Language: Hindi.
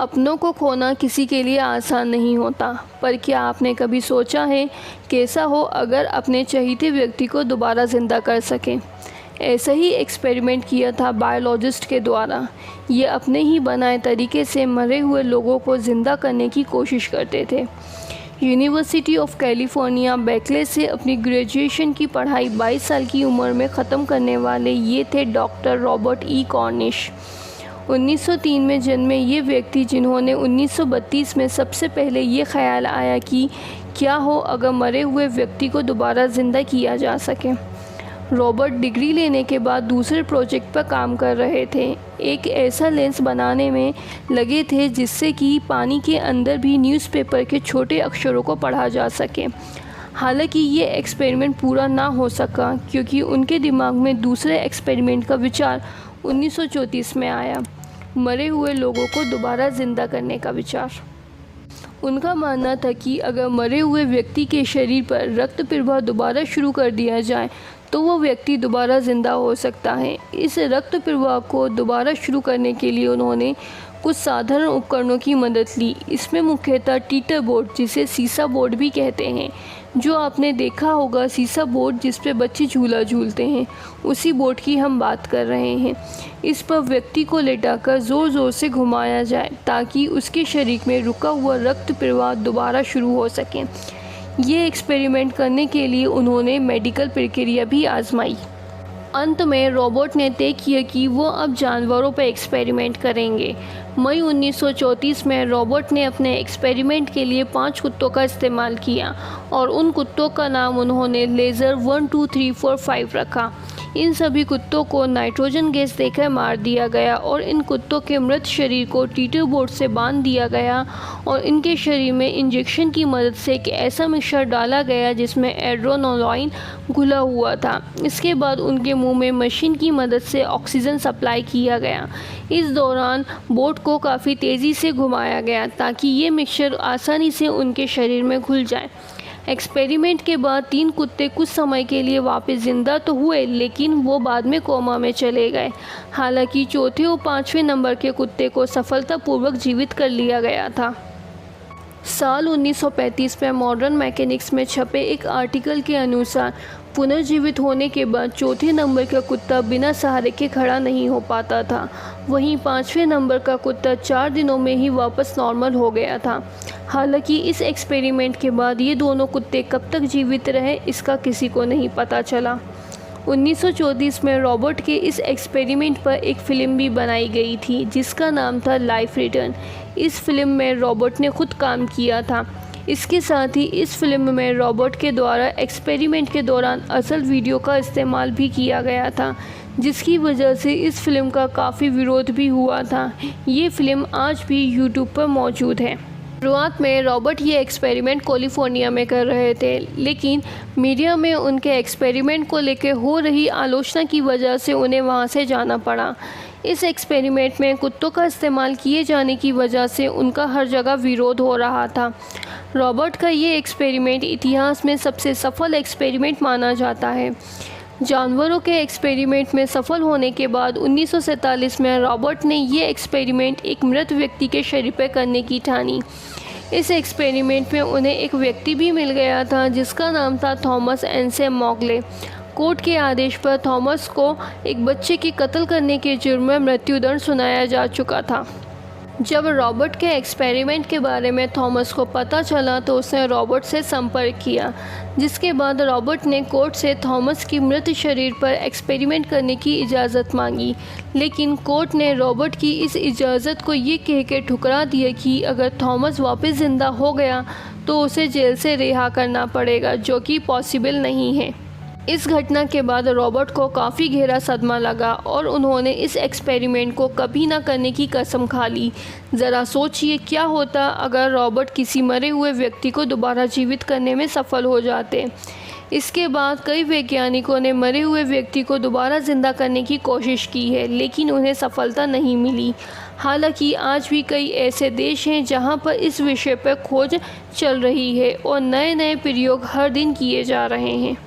अपनों को खोना किसी के लिए आसान नहीं होता, पर क्या आपने कभी सोचा है कैसा हो अगर अपने चहेते व्यक्ति को दोबारा ज़िंदा कर सकें। ऐसा ही एक्सपेरिमेंट किया था बायोलॉजिस्ट के द्वारा। ये अपने ही बनाए तरीके से मरे हुए लोगों को ज़िंदा करने की कोशिश करते थे। यूनिवर्सिटी ऑफ कैलिफोर्निया बेर्कले से अपनी ग्रेजुएशन की पढ़ाई 22 साल की उम्र में ख़त्म करने वाले ये थे डॉक्टर रॉबर्ट ई कॉर्निश। 1903 में जन्मे ये व्यक्ति, जिन्होंने 1932 में सबसे पहले ये ख्याल आया कि क्या हो अगर मरे हुए व्यक्ति को दोबारा ज़िंदा किया जा सके। रॉबर्ट डिग्री लेने के बाद दूसरे प्रोजेक्ट पर काम कर रहे थे। एक ऐसा लेंस बनाने में लगे थे जिससे कि पानी के अंदर भी न्यूज़पेपर के छोटे अक्षरों को पढ़ा जा सके। हालांकि ये एक्सपेरिमेंट पूरा ना हो सका क्योंकि उनके दिमाग में दूसरे एक्सपेरिमेंट का विचार 1934 में आया, मरे हुए लोगों को दोबारा ज़िंदा करने का विचार। उनका मानना था कि अगर मरे हुए व्यक्ति के शरीर पर रक्त प्रवाह दोबारा शुरू कर दिया जाए तो वो व्यक्ति दोबारा ज़िंदा हो सकता है। इस रक्त प्रवाह को दोबारा शुरू करने के लिए उन्होंने कुछ साधारण उपकरणों की मदद ली। इसमें मुख्यतः टीटर बोर्ड, जिसे सीसा बोर्ड भी कहते हैं, जो आपने देखा होगा, सीसा बोर्ड जिस पे बच्चे झूला झूलते हैं, उसी बोर्ड की हम बात कर रहे हैं। इस पर व्यक्ति को लेटाकर ज़ोर ज़ोर से घुमाया जाए ताकि उसके शरीर में रुका हुआ रक्त प्रवाह दोबारा शुरू हो सके। ये एक्सपेरिमेंट करने के लिए उन्होंने मेडिकल प्रक्रिया भी आजमाई। अंत में रॉबर्ट ने तय किया कि वो अब जानवरों पर एक्सपेरिमेंट करेंगे। मई 1934 में रॉबर्ट ने अपने एक्सपेरिमेंट के लिए 5 कुत्तों का इस्तेमाल किया और उन कुत्तों का नाम उन्होंने लेज़र 1, 2, 3, 4, 5 रखा। इन सभी कुत्तों को नाइट्रोजन गैस देकर मार दिया गया और इन कुत्तों के मृत शरीर को टीटर बोर्ड से बांध दिया गया और इनके शरीर में इंजेक्शन की मदद से एक ऐसा मिक्सचर डाला गया जिसमें एड्रेनालाइन घुला हुआ था। इसके बाद उनके मुंह में मशीन की मदद से ऑक्सीजन सप्लाई किया गया। इस दौरान बोट को काफ़ी तेज़ी से घुमाया गया ताकि ये मिक्सचर आसानी से उनके शरीर में घुल जाए। एक्सपेरिमेंट के बाद 3 कुत्ते कुछ समय के लिए वापस ज़िंदा तो हुए, लेकिन वो बाद में कोमा में चले गए। हालांकि चौथे और 5वें नंबर के कुत्ते को सफलतापूर्वक जीवित कर लिया गया था। साल 1935 में मॉडर्न मैकेनिक्स में छपे एक आर्टिकल के अनुसार पुनर्जीवित होने के बाद चौथे नंबर का कुत्ता बिना सहारे के खड़ा नहीं हो पाता था। वहीं 5वें नंबर का कुत्ता 4 दिनों में ही वापस नॉर्मल हो गया था। हालांकि इस एक्सपेरिमेंट के बाद ये दोनों कुत्ते कब तक जीवित रहे इसका किसी को नहीं पता चला। 1934 में रॉबर्ट के इस एक्सपेरिमेंट पर एक फ़िल्म भी बनाई गई थी जिसका नाम था लाइफ रिटर्न। इस फिल्म में रॉबर्ट ने खुद काम किया था। इसके साथ ही इस फिल्म में रॉबर्ट के द्वारा एक्सपेरिमेंट के दौरान असल वीडियो का इस्तेमाल भी किया गया था, जिसकी वजह से इस फिल्म का काफ़ी विरोध भी हुआ था। ये फिल्म आज भी यूट्यूब पर मौजूद है। शुरुआत में रॉबर्ट ये एक्सपेरिमेंट कैलिफोर्निया में कर रहे थे, लेकिन मीडिया में उनके एक्सपेरिमेंट को लेकर हो रही आलोचना की वजह से उन्हें वहाँ से जाना पड़ा। इस एक्सपेरिमेंट में कुत्तों का इस्तेमाल किए जाने की वजह से उनका हर जगह विरोध हो रहा था। रॉबर्ट का ये एक्सपेरिमेंट इतिहास में सबसे सफल एक्सपेरिमेंट माना जाता है। जानवरों के एक्सपेरिमेंट में सफल होने के बाद 1947 में रॉबर्ट ने ये एक्सपेरिमेंट एक मृत व्यक्ति के शरीर पर करने की ठानी। इस एक्सपेरिमेंट में उन्हें एक व्यक्ति भी मिल गया था जिसका नाम था थॉमस एनसेम मॉगले। कोर्ट के आदेश पर थॉमस को एक बच्चे की कत्ल करने के जुर्म में मृत्युदंड सुनाया जा चुका था। जब रॉबर्ट के एक्सपेरिमेंट के बारे में थॉमस को पता चला तो उसने रॉबर्ट से संपर्क किया, जिसके बाद रॉबर्ट ने कोर्ट से थॉमस की मृत शरीर पर एक्सपेरिमेंट करने की इजाज़त मांगी। लेकिन कोर्ट ने रॉबर्ट की इस इजाज़त को ये कह के ठुकरा दिया कि अगर थॉमस वापस ज़िंदा हो गया तो उसे जेल से रिहा करना पड़ेगा, जो कि पॉसिबल नहीं है। इस घटना के बाद रॉबर्ट को काफ़ी गहरा सदमा लगा और उन्होंने इस एक्सपेरिमेंट को कभी ना करने की कसम खा ली। ज़रा सोचिए क्या होता अगर रॉबर्ट किसी मरे हुए व्यक्ति को दोबारा जीवित करने में सफल हो जाते। इसके बाद कई वैज्ञानिकों ने मरे हुए व्यक्ति को दोबारा ज़िंदा करने की कोशिश की है, लेकिन उन्हें सफलता नहीं मिली। हालांकि आज भी कई ऐसे देश हैं जहां पर इस विषय पर खोज चल रही है और नए नए प्रयोग हर दिन किए जा रहे हैं।